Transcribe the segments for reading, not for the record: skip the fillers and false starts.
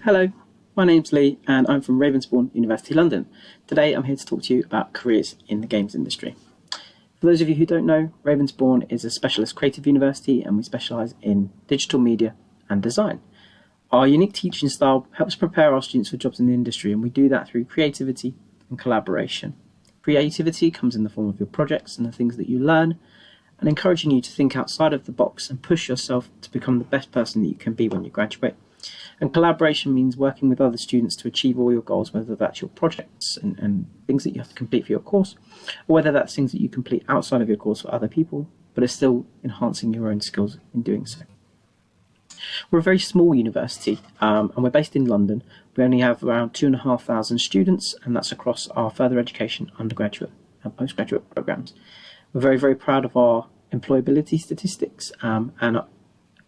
Hello, my name's Lee and I'm from Ravensbourne University London. Today I'm here to talk to you about careers in the games industry. For those of you who don't know, Ravensbourne is a specialist creative university and we specialise in digital media and design. Our unique teaching style helps prepare our students for jobs in the industry, and we do that through creativity and collaboration. Creativity comes in the form of your projects and the things that you learn, and encouraging you to think outside of the box and push yourself to become the best person that you can be when you graduate. And collaboration means working with other students to achieve all your goals, whether that's your projects and things that you have to complete for your course, or whether that's things that you complete outside of your course for other people, but are still enhancing your own skills in doing so. We're a very small university, and we're based in London. We only have around 2,500 students, and that's across our further education, undergraduate and postgraduate programs. We're very, very proud of our employability statistics, and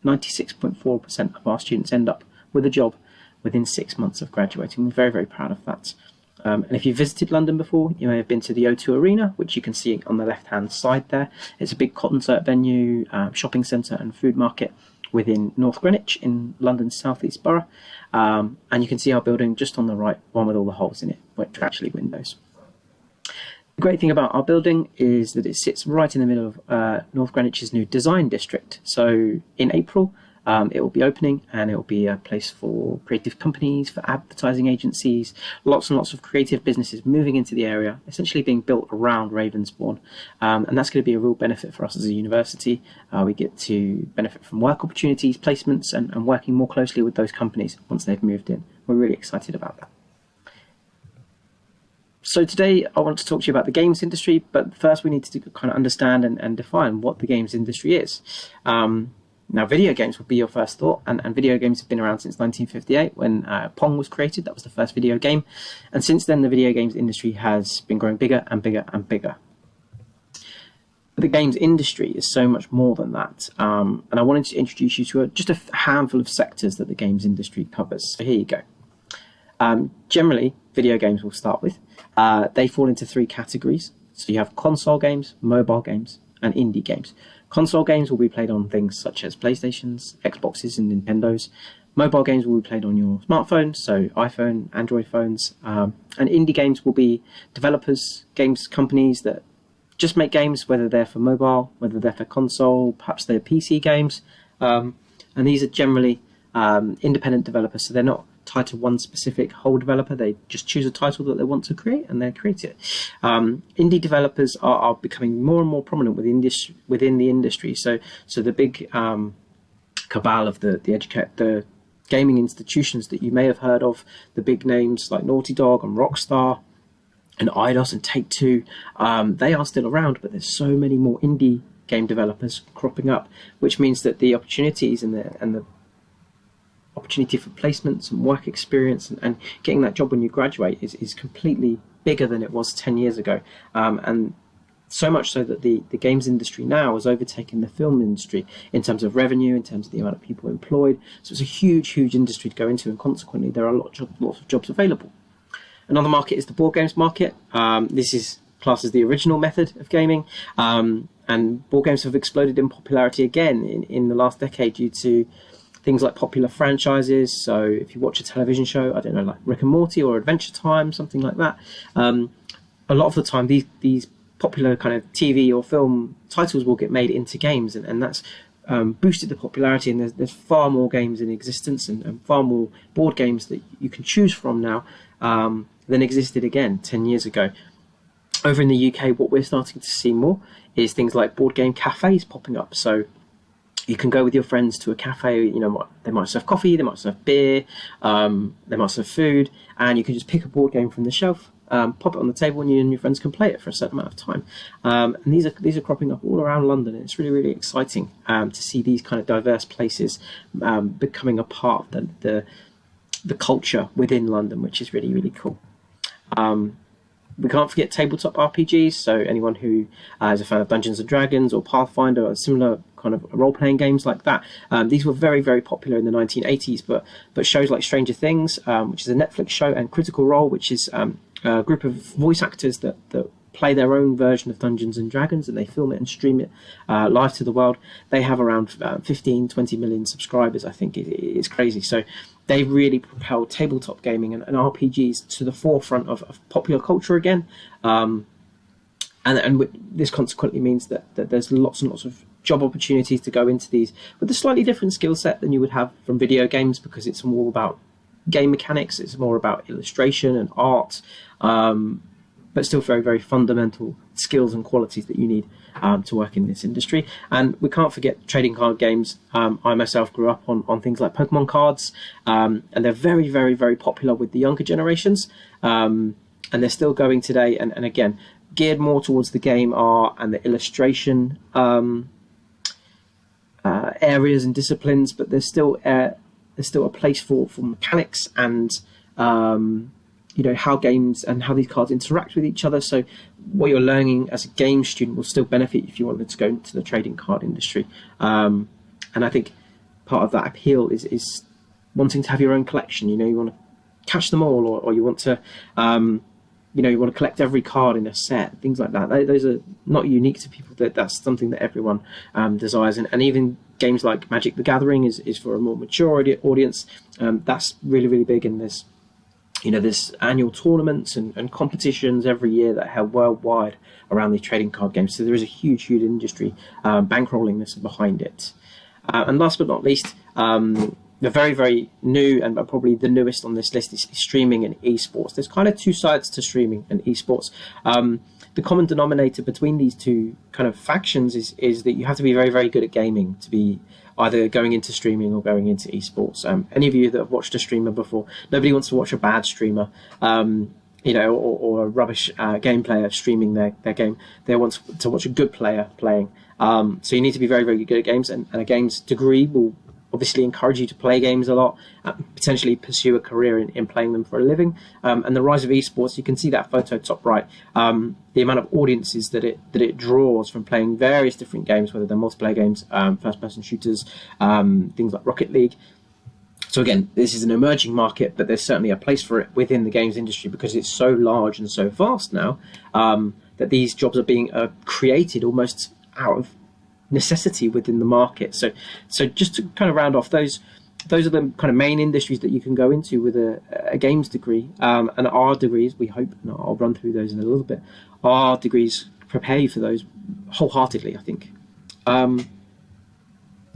96.4% of our students end up with a job within 6 months of graduating. We're very, very proud of that. And if you've visited London before, you may have been to the O2 Arena, which you can see on the left-hand side there. It's a big concert venue, shopping centre and food market within North Greenwich in London's southeast borough. And you can see our building just on the right, one with all the holes in it, which are actually windows. The great thing about our building is that it sits right in the middle of North Greenwich's new design district. So in April, it will be opening, and it will be a place for creative companies, for advertising agencies, lots and lots of creative businesses moving into the area, essentially being built around Ravensbourne. And that's going to be a real benefit for us as a university. We get to benefit from work opportunities, placements, and working more closely with those companies once they've moved in. We're really excited about that. So today I want to talk to you about the games industry, but first we need to kind of understand and define what the games industry is. Now, video games would be your first thought, and video games have been around since 1958 when Pong was created. That was the first video game, and since then the video games industry has been growing bigger and bigger and bigger. But the games industry is so much more than that, and I wanted to introduce you to just a handful of sectors that the games industry covers. So here you go. Generally, video games we'll start with. They fall into three categories. So you have console games, mobile games, and indie games. Console games will be played on things such as PlayStations, Xboxes, and Nintendos. Mobile games will be played on your smartphones, so iPhone, Android phones. And indie games will be developers, games companies that just make games, whether they're for mobile, whether they're for console, perhaps they're PC games. And these are generally independent developers, so they're not tied to one specific whole developer. They just choose a title that they want to create and they create it. Indie developers are becoming more and more prominent within the industry. So the big cabal of the gaming institutions that you may have heard of, the big names like Naughty Dog and Rockstar and Eidos and Take-Two, they are still around, but there's so many more indie game developers cropping up, which means that the opportunities and the opportunity for placements and work experience and getting that job when you graduate is completely bigger than it was 10 years ago. And so much so that the games industry now has overtaken the film industry in terms of revenue, in terms of the amount of people employed. So it's a huge, huge industry to go into, and consequently there are lots of jobs available. Another market is the board games market. This is classed as the original method of gaming. And board games have exploded in popularity again in the last decade due to things like popular franchises. So if you watch a television show, I don't know, like Rick and Morty or Adventure Time, something like that, a lot of the time these popular kind of TV or film titles will get made into games, and that's boosted the popularity, and there's far more games in existence and far more board games that you can choose from now than existed again 10 years ago. Over in the UK, what we're starting to see more is things like board game cafes popping up. So you can go with your friends to a cafe, they might serve coffee, they might serve beer, they might serve food, and you can just pick a board game from the shelf, pop it on the table, and you and your friends can play it for a certain amount of time. And these are cropping up all around London, and it's really, really exciting to see these kind of diverse places becoming a part of the culture within London, which is really, really cool. We can't forget tabletop RPGs, so anyone who is a fan of Dungeons & Dragons or Pathfinder or similar kind of role-playing games like that. These were very, very popular in the 1980s, but shows like Stranger Things, which is a Netflix show, and Critical Role, which is a group of voice actors that play their own version of Dungeons and Dragons, and they film it and stream it live to the world. They have around 15, 20 million subscribers, I think. It's crazy. So they really propel tabletop gaming and RPGs to the forefront of popular culture again. And this consequently means that there's lots and lots of job opportunities to go into these with a slightly different skill set than you would have from video games, because it's more about game mechanics, it's more about illustration and art, but still very, very fundamental skills and qualities that you need to work in this industry. And we can't forget trading card games. I myself grew up on things like Pokemon cards, and they're very, very, very popular with the younger generations, and they're still going today, and again, geared more towards the game art and the illustration areas and disciplines, but there's still a place for mechanics and how games and how these cards interact with each other. So what you're learning as a game student will still benefit if you wanted to go into the trading card industry. And I think part of that appeal is wanting to have your own collection. You want to catch them all, or you want to you want to collect every card in a set, things like that. Those are not unique to people. That's something that everyone desires. And even games like Magic the Gathering is for a more mature audience. That's really, really big. And there's annual tournaments and competitions every year that are held worldwide around these trading card games. So there is a huge, huge industry bankrolling this behind it. And last but not least, the very, very new and probably the newest on this list is streaming and esports. There's kind of two sides to streaming and esports. The common denominator between these two kind of factions is that you have to be very, very good at gaming to be either going into streaming or going into esports. Any of you that have watched a streamer before, nobody wants to watch a bad streamer, or a rubbish game player streaming their game. They want to watch a good player playing. So you need to be very, very good at games, and a games degree will obviously encourage you to play games a lot, potentially pursue a career in playing them for a living. And the rise of esports, you can see that photo top right, the amount of audiences that it draws from playing various different games, whether they're multiplayer games, first-person shooters, things like Rocket League. So again, this is an emerging market, but there's certainly a place for it within the games industry because it's so large and so vast now that these jobs are being created almost out of necessity within the market. So just to kind of round off, those are the kind of main industries that you can go into with a games degree, and our degrees, we hope, and I'll run through those in a little bit, our degrees prepare you for those wholeheartedly, I think.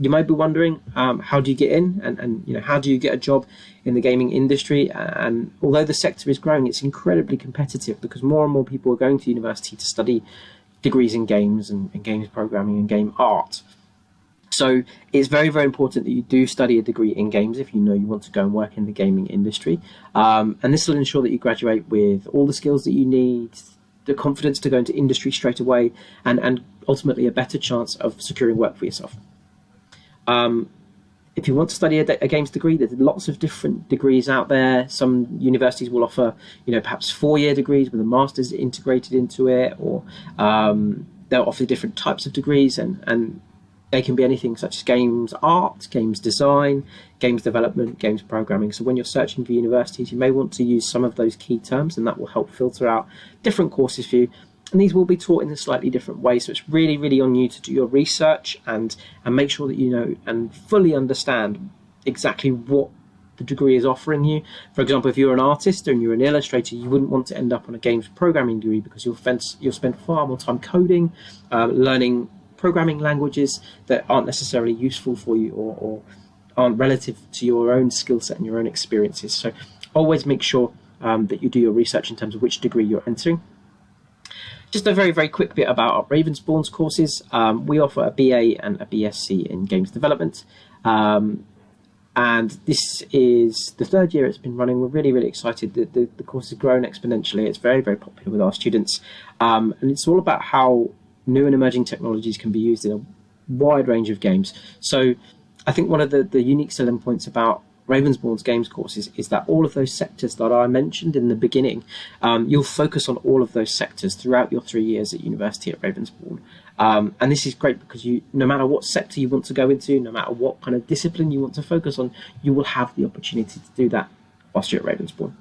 You might be wondering, how do you get in, and how do you get a job in the gaming industry? And although the sector is growing, it's incredibly competitive because more and more people are going to university to study degrees in games and games programming and game art. So it's very, very important that you do study a degree in games if you know you want to go and work in the gaming industry. And this will ensure that you graduate with all the skills that you need, the confidence to go into industry straight away, and ultimately a better chance of securing work for yourself. If you want to study a games degree, there's lots of different degrees out there. Some universities will offer, perhaps 4-year degrees with a master's integrated into it, or they'll offer different types of degrees, and they can be anything such as games art, games design, games development, games programming. So when you're searching for universities, you may want to use some of those key terms, and that will help filter out different courses for you. And these will be taught in a slightly different way. So it's really, really on you to do your research and make sure that you know and fully understand exactly what the degree is offering you. For example, if you're an artist and you're an illustrator, you wouldn't want to end up on a games programming degree because you'll spend far more time coding, learning programming languages that aren't necessarily useful for you or aren't relative to your own skill set and your own experiences. So always make sure that you do your research in terms of which degree you're entering. Just a very, very quick bit about our Ravensbourne's courses. We offer a BA and a BSc in games development. And this is the 3rd year it's been running. We're really, really excited. The course has grown exponentially. It's very, very popular with our students. And it's all about how new and emerging technologies can be used in a wide range of games. So I think one of the unique selling points about Ravensbourne's games courses is that all of those sectors that I mentioned in the beginning, you'll focus on all of those sectors throughout your 3 years at university at Ravensbourne. And this is great because no matter what sector you want to go into, no matter what kind of discipline you want to focus on, you will have the opportunity to do that whilst you're at Ravensbourne.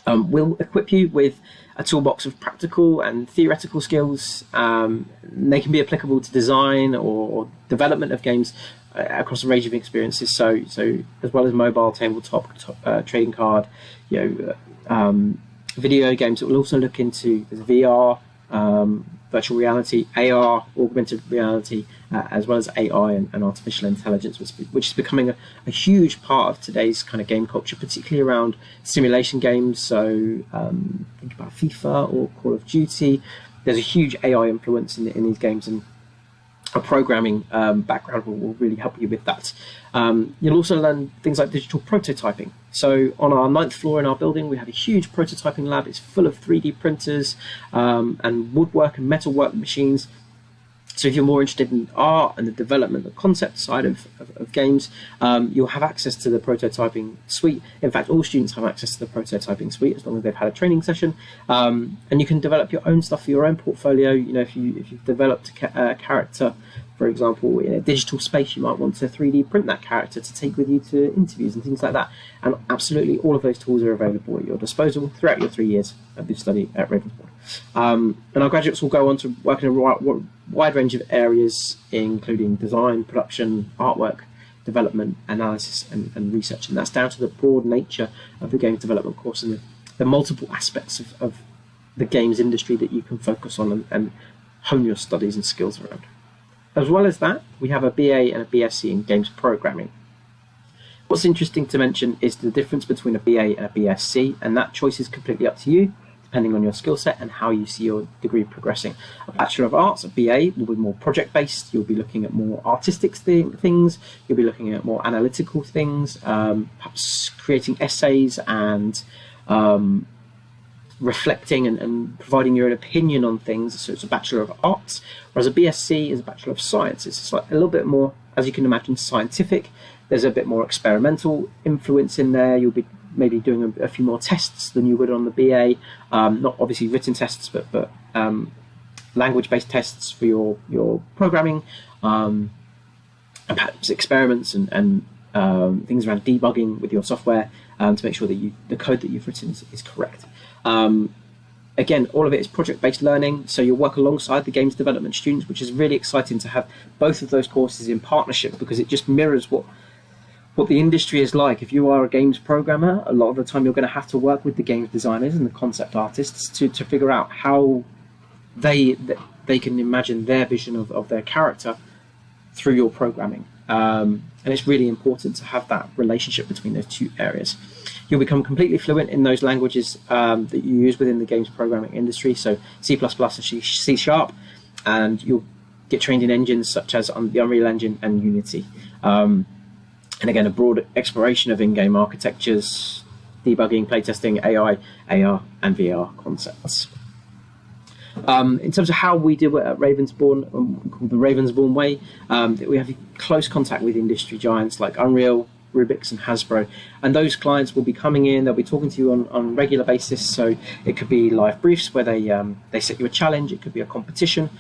We'll equip you with a toolbox of practical and theoretical skills. They can be applicable to design or development of games across a range of experiences. So as well as mobile, tabletop, trading card, video games. It will also look into VR, virtual reality, AR, augmented reality, as well as AI and artificial intelligence, which is becoming a huge part of today's kind of game culture, particularly around simulation games. So think about FIFA or Call of Duty. There's a huge AI influence in these games, and a programming background will really help you with that. You'll also learn things like digital prototyping. So on our 9th floor in our building, we have a huge prototyping lab. It's full of 3D printers and woodwork and metalwork machines. So if you're more interested in art and the development, the concept side of games, you'll have access to the prototyping suite. In fact, all students have access to the prototyping suite as long as they've had a training session. And you can develop your own stuff for your own portfolio. If you've developed a character, for example, in a digital space, you might want to 3D print that character to take with you to interviews and things like that. And absolutely all of those tools are available at your disposal throughout your 3 years of your study at Ravensbourne. And our graduates will go on to work in a wide range of areas, including design, production, artwork, development, analysis, and research. And that's down to the broad nature of the games development course and the multiple aspects of the games industry that you can focus on and hone your studies and skills around. As well as that, we have a BA and a BSc in games programming. What's interesting to mention is the difference between a BA and a BSc, and that choice is completely up to you, depending on your skill set and how you see your degree progressing. A Bachelor of Arts, a BA, will be more project-based. You'll be looking at more artistic things. You'll be looking at more analytical things, perhaps creating essays and reflecting and providing your own opinion on things. So it's a Bachelor of Arts, whereas a BSc is a Bachelor of Science. It's a little bit more, as you can imagine, scientific. There's a bit more experimental influence in there. You'll be maybe doing a few more tests than you would on the BA. Not obviously written tests, but language-based tests for your programming, and perhaps experiments and things around debugging with your software to make sure that the code that you've written is correct. Again, all of it is project-based learning, so you'll work alongside the games development students, which is really exciting to have both of those courses in partnership, because it just mirrors what the industry is like. If you are a games programmer, a lot of the time you're going to have to work with the games designers and the concept artists to figure out how they can imagine their vision of their character through your programming. And it's really important to have that relationship between those two areas. You'll become completely fluent in those languages that you use within the games programming industry, so C++ and C#, and you'll get trained in engines such as the Unreal Engine and Unity. And again, a broad exploration of in-game architectures, debugging, playtesting, AI, AR, and VR concepts. In terms of how we do it at Ravensbourne, called the Ravensbourne Way, we have close contact with industry giants like Unreal, Rubik's, and Hasbro, and those clients will be coming in. They'll be talking to you on a regular basis. So it could be live briefs where they set you a challenge. It could be a competition,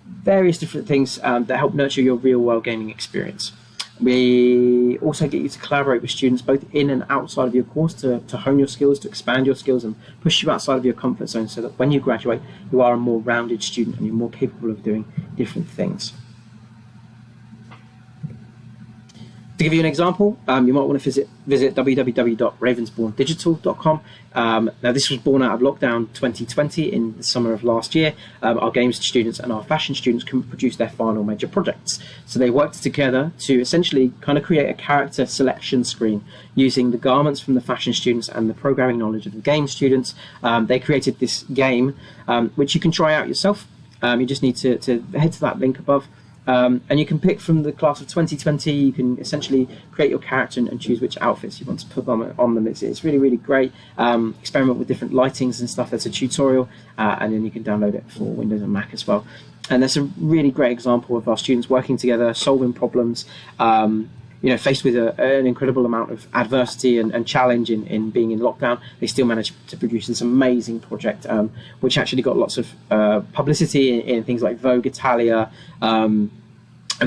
various different things that help nurture your real-world gaming experience. We also get you to collaborate with students both in and outside of your course to hone your skills, to expand your skills and push you outside of your comfort zone, so that when you graduate, you are a more rounded student and you're more capable of doing different things. To give you an example, you might want to visit www.ravensbournedigital.com. Now, this was born out of lockdown 2020 in the summer of last year. Our games students and our fashion students couldn't produce their final major projects. So they worked together to essentially kind of create a character selection screen using the garments from the fashion students and the programming knowledge of the game students. They created this game, which you can try out yourself. You just need to head to that link above. And you can pick from the class of 2020. You can essentially create your character and choose which outfits you want to put on them. It's really, really great. Experiment with different lightings and stuff. There's a tutorial, and then you can download it for Windows and Mac as well. And that's a really great example of our students working together, solving problems, faced with an incredible amount of adversity and challenge in being in lockdown. They still managed to produce this amazing project, which actually got lots of publicity in things like Vogue Italia,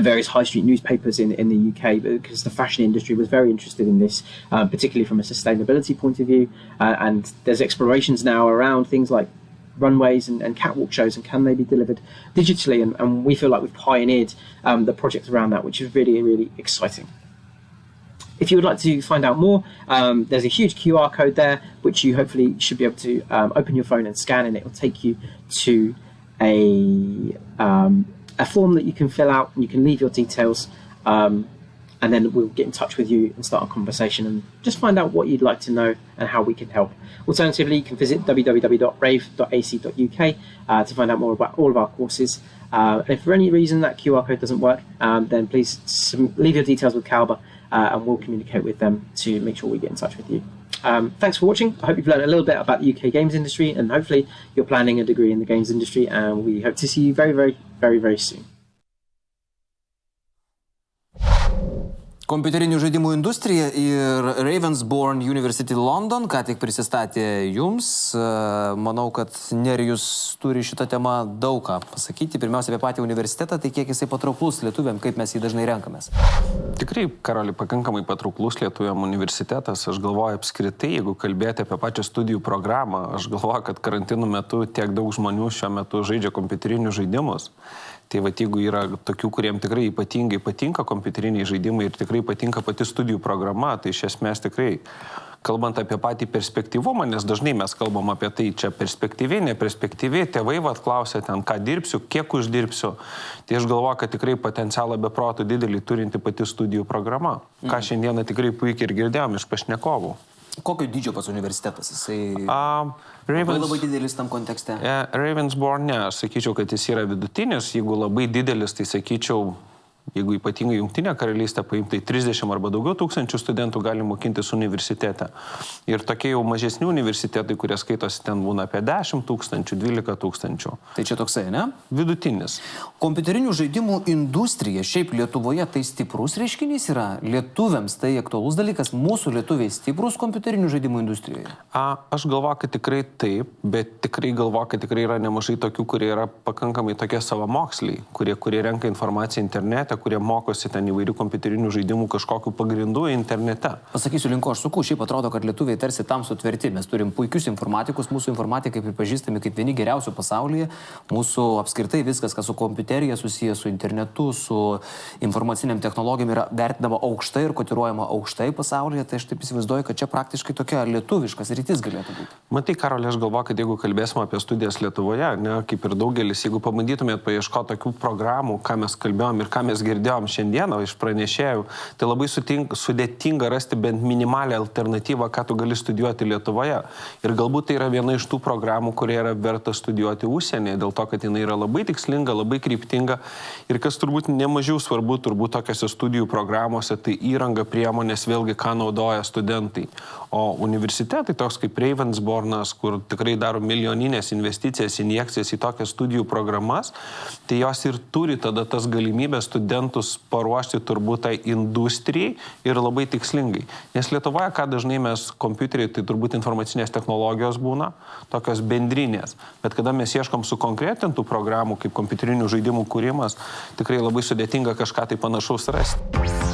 various high street newspapers in the UK, because the fashion industry was very interested in this, particularly from a sustainability point of view. And there's explorations now around things like runways and catwalk shows, and can they be delivered digitally? And we feel like we've pioneered the project around that, which is really, really exciting. If you would like to find out more, there's a huge QR code there, which you hopefully should be able to open your phone and scan, and it will take you to a form that you can fill out, and you can leave your details, and then we'll get in touch with you and start a conversation and just find out what you'd like to know and how we can help. Alternatively, you can visit www.rave.ac.uk to find out more about all of our courses. And if for any reason that QR code doesn't work, then please leave your details with Calber, and we'll communicate with them to make sure we get in touch with you. Thanks for watching. I hope you've learned a little bit about the UK games industry, and hopefully you're planning a degree in the games industry, and we hope to see you very, very, very, very soon. Kompiuterinių žaidimų industrija ir Ravensbourne University London ką tik prisistatė jums. Manau, kad Nerijus turi šitą temą daug ką pasakyti. Pirmiausia, apie patį universitetą, tai kiek jisai patrauklus lietuviam, kaip mes jį dažnai renkamės. Tikrai, Karoli, pakankamai patrauklus lietuviam universitetas. Aš galvoju apskritai, jeigu kalbėti apie pačią studijų programą, aš galvoju, kad karantinų metu tiek daug žmonių šiuo metu žaidžia kompiuterinius žaidimus. Tai va, jeigu yra tokių, kuriem tikrai ypatingai patinka kompiuteriniai žaidimai ir tikrai patinka pati studijų programa, tai iš esmės tikrai, kalbant apie patį perspektyvumą, nes dažnai mes kalbam apie tai, čia perspektyviai, neperspektyviai, tėvai klausia ten, ką dirbsiu, kiek uždirbsiu, tai aš galvoju, kad tikrai potencialą be protų didelį turinti pati studijų programa, ką šiandieną tikrai puikiai ir girdėjom iš pašnekovų. Kokio dydžio pats universitetas? Jisai labai didelis tam kontekste? Ravensbourne, aš sakyčiau, kad jis yra vidutinis. Jeigu labai didelis, tai sakyčiau, jeigu ypatingai Jungtinė karalystė paimtai 30 arba daugiau tūkstančių studentų gali mokintis universitete. Ir tokie jau mažesni universitetai, kurie skaitosi ten būna apie 10 tūkstančių, 12 tūkstančių. Tai čia toksai, ne? Vidutinis. Kompiuterinių žaidimų industrija šiaip Lietuvoje tai stiprus reiškinys yra? Lietuviams tai aktualus dalykas? Mūsų lietuviai stiprus kompiuterinių žaidimų industrijoje? Aš galvoju, kad tikrai taip, bet tikrai galvoju, kad tikrai yra nemažai tokių, kurie yra pakankamai tokie savamoksliai, kurie renka informaciją internete, kurie mokosi ten įvairių kompiuterinių žaidimų kažkokių pagrindų internete. Pasakysiu, link ko aš suku, šiaip atrodo, kad lietuviai tarsi tam sutverti. Mes turim puikius informatikus, mūsų informatikai pripažįstami kaip vieni geriausių pasaulyje. Mūsų apskritai viskas, kas su kompiuterija susijęs, su internetu, su informaciniam technologijom yra vertinama aukštai ir kotiruojama aukštai pasaulyje. Tai aš taip įsivaizduoju, kad čia praktiškai tokia lietuviškas rytis galėtų būti. Matai, Karoli, aš galvoju, kad jeigu kalbėsime apie studijas Lietuvoje, ne, kaip ir daugelis, jeigu pabandytumėt paieškoti tokių programų, ką mes kalbėjom ir ką mes girdėjom šiandieną iš pranešėjų, tai labai sudėtinga rasti bent minimalią alternatyvą, ką tu gali studijuoti Lietuvoje. Ir galbūt tai yra viena iš tų programų, kurie yra verta studijuoti užsienyje, dėl to, kad jinai yra labai tikslinga, labai kryptinga ir kas turbūt nemažiau svarbu, turbūt tokiose studijų programuose, tai įranga, priemonės, vėlgi, ką naudoja studentai. O universitetai, toks kaip Ravensbourne'as, kur tikrai daro milijoninės investicijas, injekcijas į tokias studijų programas, tai jos ir turi tada tas galimybės studentus paruošti turbūt tai industrijai ir labai tikslingai. Nes Lietuvoje, ką dažnai mes kompiuteriai, tai turbūt informacinės technologijos būna, tokios bendrinės. Bet kada mes ieškom sukonkretintų programų, kaip kompiuterinių žaidimų kūrimas, tikrai labai sudėtinga kažką tai panašaus rasti.